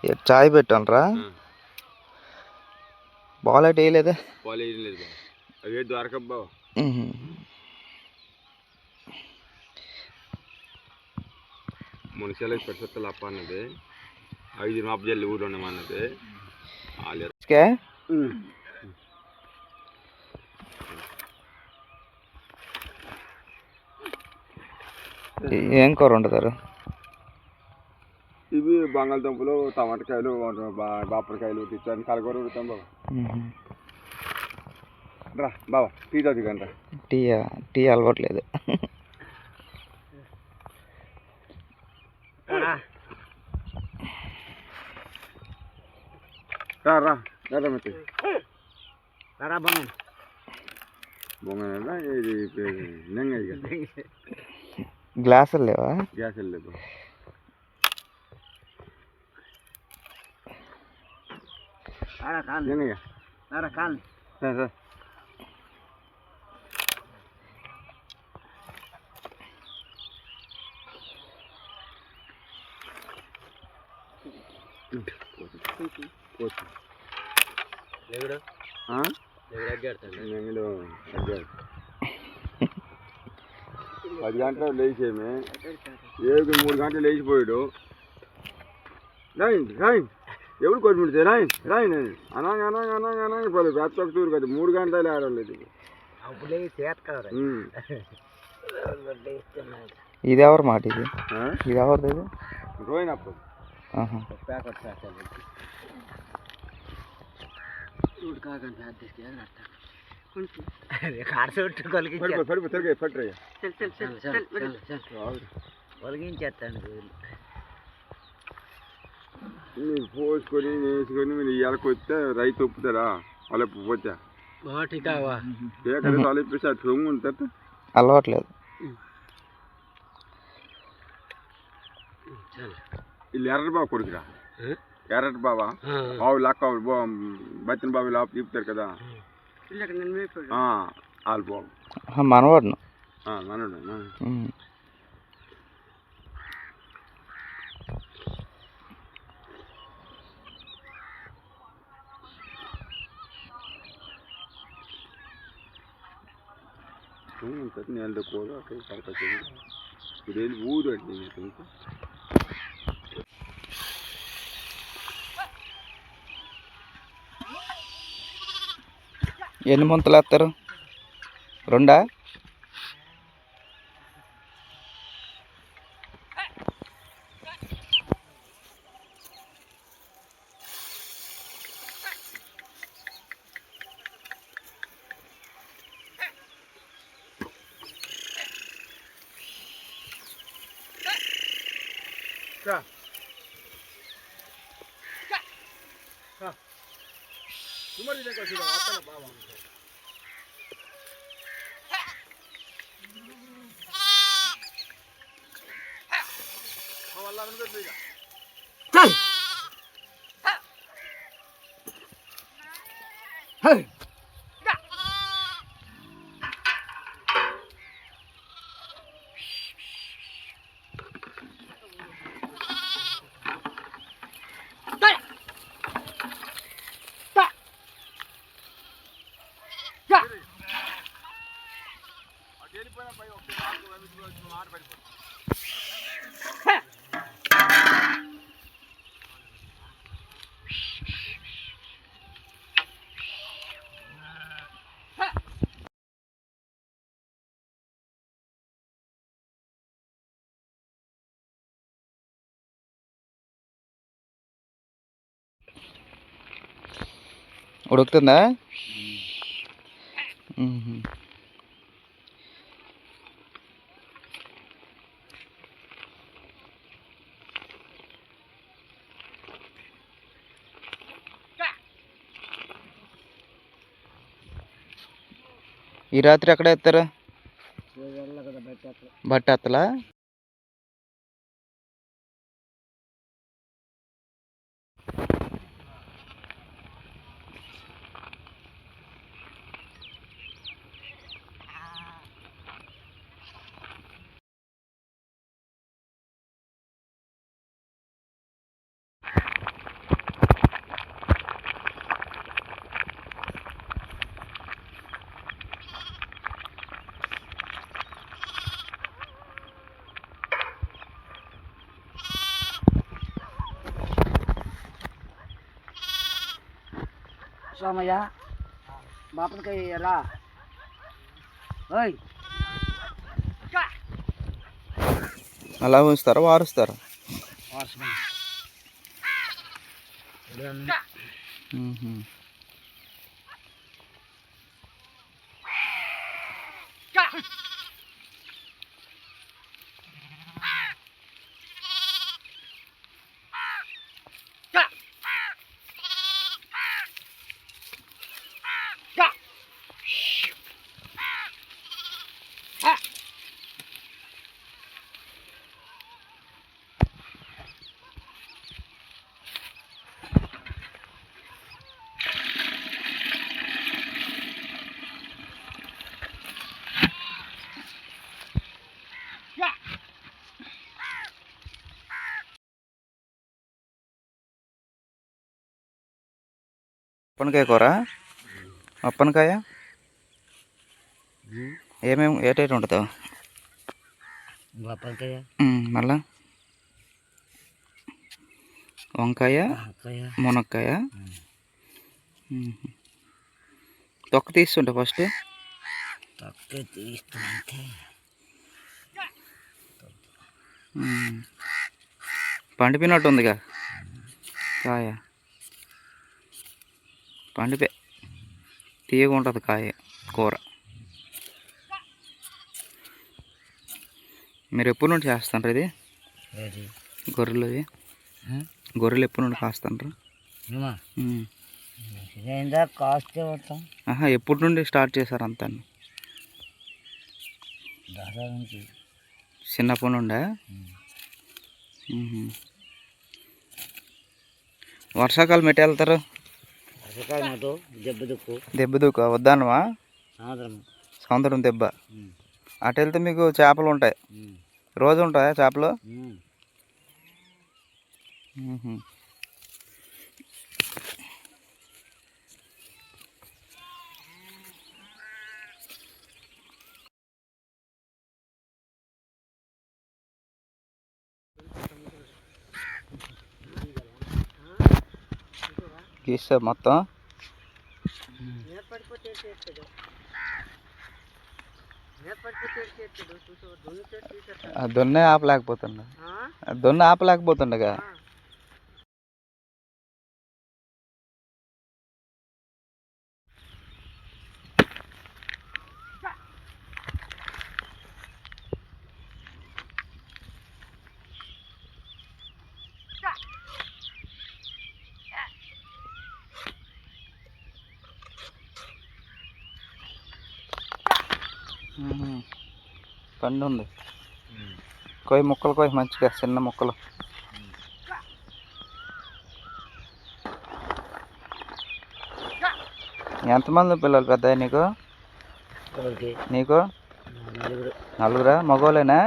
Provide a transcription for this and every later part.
చాయ్ పెట్టానరా ball అయితే వేయలేదా ball వేయలేదు బావ అవే దొరకవు బావ మున్సిపల్ పరిస్థితులు అప్ప అన్నది 5 మాపు జల్లి ఊరు ఉండమన్నది ఏం కూర వండుతారు ఇవి బంగాళదుంపలు టమాటకాయలు బాపరకాయలు తెచ్చాను కలగూర ఉడతాం బాబా రా బాబా టీ తాగు కానీ రా టీ అలవాట్లేదు రా రా రా మెత్త బొంగ ఇది గ్లాసులు లేవా గ్యాసులు లేవు పది గంటలు లేచేమే 3 గంటలు లేచిపోయాడు రాయి ఎవరు కొట్టుకుంటే రాయి అనాంగ అనాంగ అనాంగ అనాంగ పోలేదు బెత్త తూరు కదా 3 గంటలు ఆడలేదు ఇది ఎవరు మాట ఇది ఎవరిది ఇది రోయినప్పుడు ఒలిగించేస్తాను పోసుకొని వేసుకొని మీరు ఇవాళకి వస్తే రైతు ఒప్పుతారా వాళ్ళ పోతే తలపిస్తే అటు రొమ్ము ఉంటుంది అలవాట్లేదు వీళ్ళు ఎర్ర బాబు కొడుకురా ఎర్రటి బాబా బాబు లక్క బతిన బాబు లోపల చెప్తారు కదా వాళ్ళు బాబు మనవాడు మనోడు ఉంటుంది నెల కూర అక్కడ కరకచ్చి ఇప్పుడు వెళ్ళి ఊరు అంటే ఇంకా ఎన్ని ముంతలు వేస్తారు 2 ఉడుకుతుందా ఈ రాత్రి ఎక్కడ ఎత్తారు బట్టలా సోమయ్య బాపనకాయ రా ఓయ్ అలా ఉంచుతారా వారుస్తారా? వార్షమే మ్మ్హ. అప్పనకాయ కూర, అప్పనకాయ ఏమేమి ఏటైతే ఉంటుందో బాపనకాయ మళ్ళా వంకాయ, మునక్కాయ. తొక్క తీస్తుంటా ఫస్ట్. తొక్క తీస్తుంటే పండిపోయినట్టు ఉందిగా కాయ. పండిపోయి తీయగా ఉంటుంది కాయ కూర. మీరు ఎప్పటి నుండి చేస్తుంటారు ఇది? గొర్రెలు ఇవి గొర్రెలు ఎప్పటి నుండి కాస్తుంటారు? కాస్తే వస్తాం. ఎప్పటి నుండి స్టార్ట్ చేశారు అంతా? దసరా నుంచి. చిన్నప్పటి నుండా? వర్షాకాలం ఎట్టు వెళ్తారు? వర్షాకాలం దెబ్బ దూకు వద్దానమా? సముద్రం దెబ్బ. అటు వెళ్తే మీకు చేపలు ఉంటాయి. రోజు ఉంటాయా చేపలు? గీసా మొత్తం దొన్నే ఆపలేకపోతుండ, దొన్న ఆపలేకపోతుండగా. పండు ఉంది, కొయ్యి ముక్కలు, కొయ్యి మంచిగా చిన్న ముక్కలు. ఎంతమంది పిల్లలు పెద్ద నీకు? నీకు నలుగురా? మగోళ్ళేనా?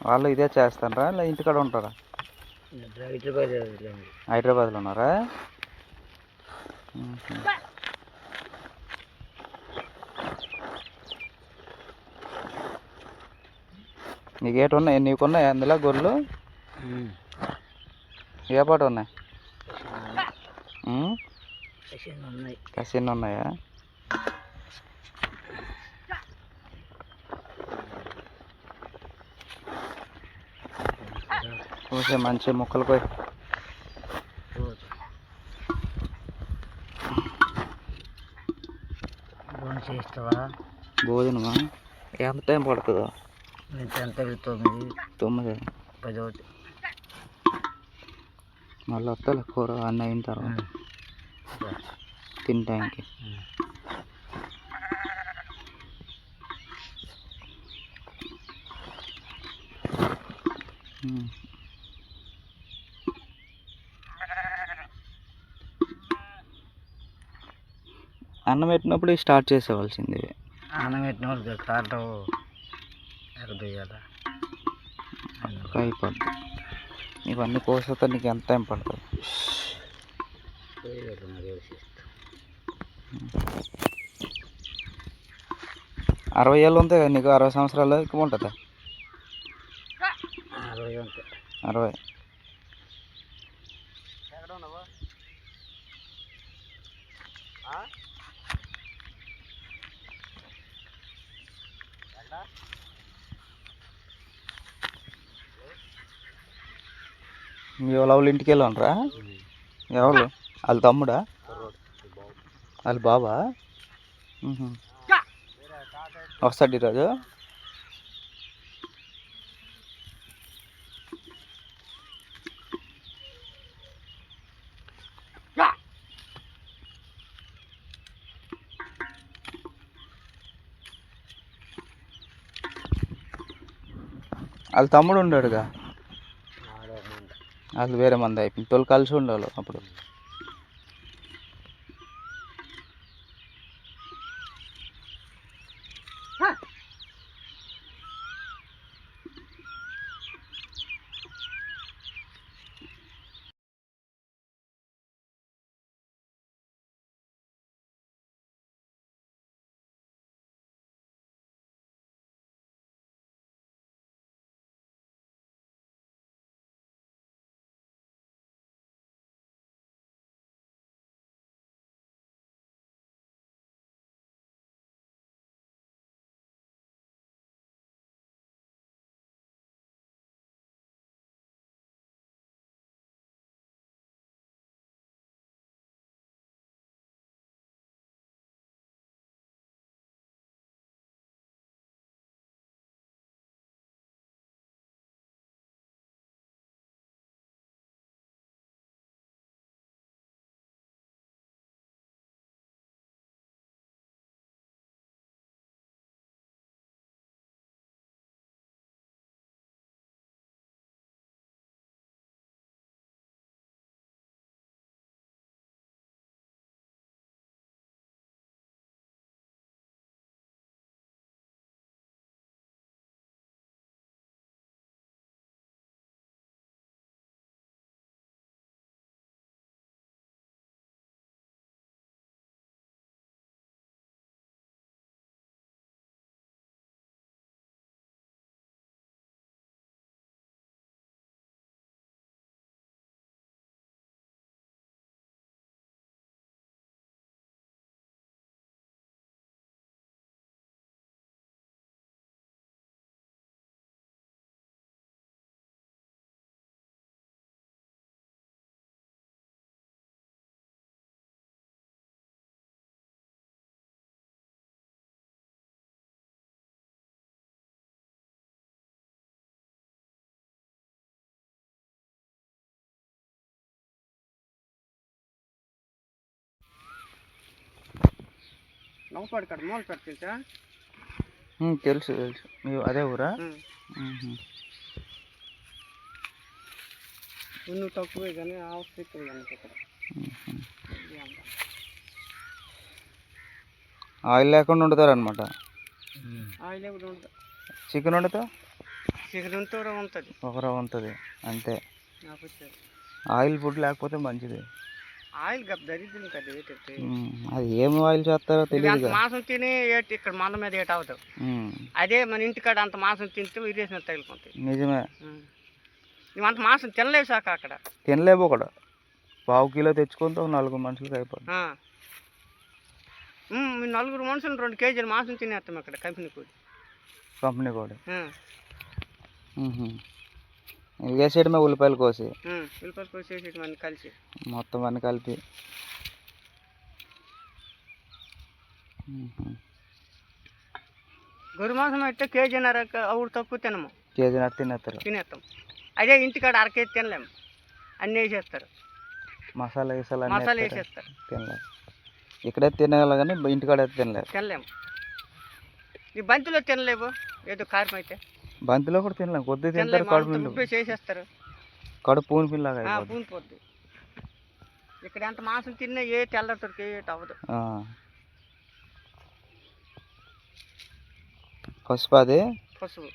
వాళ్ళు ఇదే చేస్తారా లేదా ఇంటికాడ ఉంటారా? హైదరాబాద్లో ఉన్నారా? నీకేటి ఉన్నాయి? నీకున్నాయి అందులో గొర్రెలు? ఏ పాట ఉన్నాయి? కసిన్ని ఉన్నాయా? చూసే మంచి ముక్కలు పోయి. భోజనమా? ఎంత టైం పడుతుందో? 9 మళ్ళీ వస్తా కూర అన్నీ అయిన తర్వాత తిని టైంకి. అన్నం పెట్టినప్పుడు స్టార్ట్ చేసేవాల్సింది. అన్నం పెట్టినప్పుడు స్టార్ట్ అయిపోద్ది. ఇవన్నీ కోసతో నీకు ఎంత టైం పడుతుంది? 60 ఏళ్ళు ఉంటాయి కదా నీకు? 60 సంవత్సరాలు ఎక్కువ ఉంటుందా? 60. ఎక్కడ ఉన్నావు? మీ వాళ్ళ ఇంటికి వెళ్ళండ్రా? ఎవరు? వాళ్ళ తమ్ముడా? వాళ్ళ బాబా? వస్తాడు ఈరోజు? వాళ్ళ తమ్ముడు ఉండాడుగా, వాళ్ళు వేరే మంది అయిపోయింది. తోలు కలిసి ఉండాలి అప్పుడు. నవ్వుపాడు కాడ మూల పెట్టా. తెలుసు తెలుసు. అదే ఊరా? నువ్వు తక్కువే కానీ ఆవశ్యకత ఇక్కడ. ఆయిల్ లేకుండా వండుతారనమాట. ఆయిల్ లేకుండా ఉంటుంది. చికెన్ వండుతా? చికెన్ ఉంటుంది, ఒకరవ ఉంటుంది అంతే. ఆయిల్ ఫుడ్ లేకపోతే మంచిది. ఆయిల్ దరిద్రం కదా. అది ఏం ఆయిల్ చేస్తారో తెలియదు. మాంసం తిని ఇక్కడ మంద మీద ఏట అవుతావు. అదే మన ఇంటికాడ అంత మాంసం తింటే ఇరేసిన తగిలిపోతాయి. నిజమే. నువ్వు అంత మాంసం తినలేవు సాక అక్కడ. తినలేవు. ఒకడ 1/2 కిలో తెచ్చుకుంటే 4 మనుషులకి అయిపోతుంది. 4 మనుషులు 2 కేజీలు మాంసం తినేస్తాం ఇక్కడ. కంపెనీ కోడి వేసేయడమే. ఉల్లిపాయలు కోసేసేయడం అన్ని కలిసి మొత్తం అన్ని కలిపి. గొర్రె మాంసం అయితే కేజీన్నర అవుడు తక్కువ తినము. కేజీన్నర తినేస్తాం. అదే ఇంటికాడ 1/2 కేజీ తినలేము. అన్నీ వేసేస్తారు. మసాలా వేసేస్తారు. తినలేము. ఇక్కడే తినగల కానీ ఇంటికాడ అయితే తినలేము. ఈ బంతిలో తినలేవు. ఏదో కారం అయితే బంతిలో కూడా తినలేము. కొద్దిగా తింటారు. కడుపు చేసేస్తారు. కడుపు పూనిపిల్లాగా పూనిపోద్ది. ఇక్కడ ఎంత మాంసం తిన్నా ఏ తెల్లతోడికి ఏటి అవ్వదు. పసుపు. పసుపు